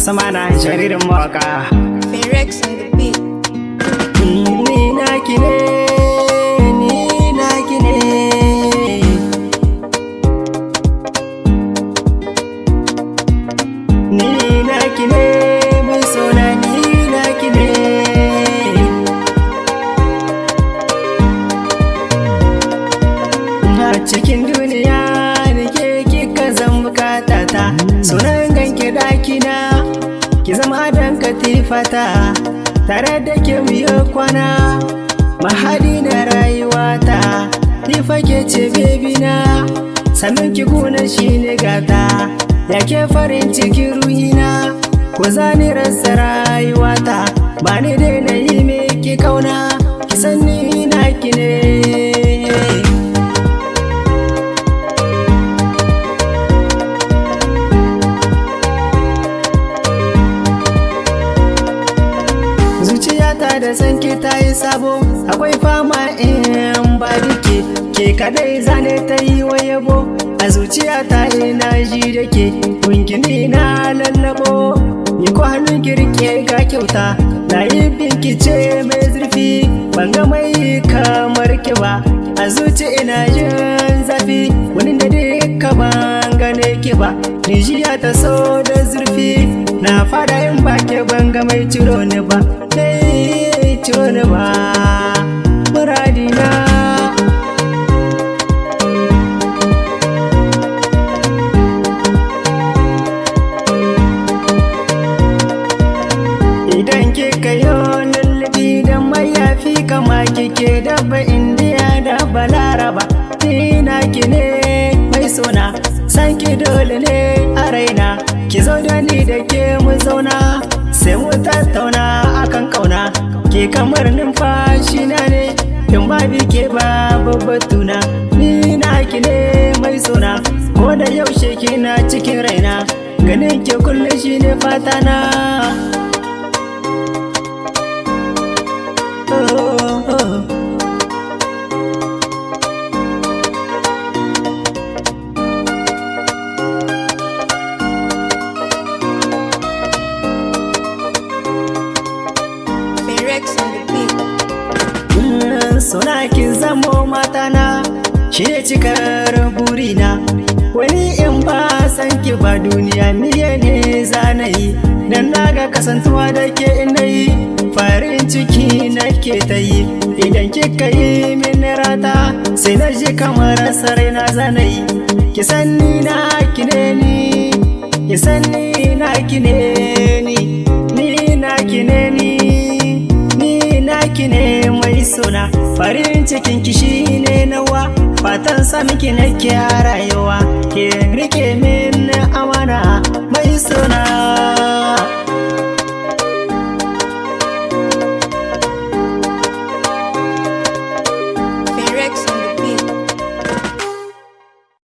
Samana jaririn mawaka. Rex on the beat. Ni naki ne, ni naki ne. Ni naki ne, mai sona ni naki ne. A cikin duniya da ke kika zan bukatata, sunan ganke dakina, ki zama dan katifata, tare da ke biyo kwana, mahadi na rayuwata, ni fake ce bebina, samin ki guna shi ne gata, yake farin cikin ruhina, ko zani rasa rayuwata, ba ni daina yi miki kauna, ki san ni naki ne. Zuciyata da sanki ta yi sabo, akwai fama in ba duke, ke kadai zane ta yi wa yabo, a zuciyata ina ji da ke, gungini na lallabo, ni ko hannun kirke ga kyauta, na yi binkice mai zurfi, ban ga mai kamar ki ba, a zuci ina jin zafi, wani da duka ban gane ki ba, rijiya ta so da zurfi, na fada in ba ke ban ga mai ciro ni ba, ciro ni ba, muradina. Idan kika yi lullubi da mayafi kama kike dabba indiya da balaraba, ni naki ne mai sona, san ki dole ne a raina, ki zo da ni da ke mu zauna, sai mu tattauna akan kauna, ke kamar numfashi na ne, in ba ke ba babbatuna, ni naki ne mai sona, ko da yaushe kina cikin raina, ganin ke kullum shi ne fatana. Rex on the beat. Suna kin zamo matana, shi ne cikar burina, wani in ba san ki ba duniya niye ne zanayi, dan naga kasantuwa da ke ina yi, farin ciki nake ta yi, idan kika yi min rata, sai na ji kamar sarai na zanayi, ki san ni na ki ne ni, ki san ni na ki ne ni, ni na ki ne ni, ni na ki ne mai suna, farin cikin ki shi ne nawa, fatan samun nake a rayuwa, ke rike min amana mai suna.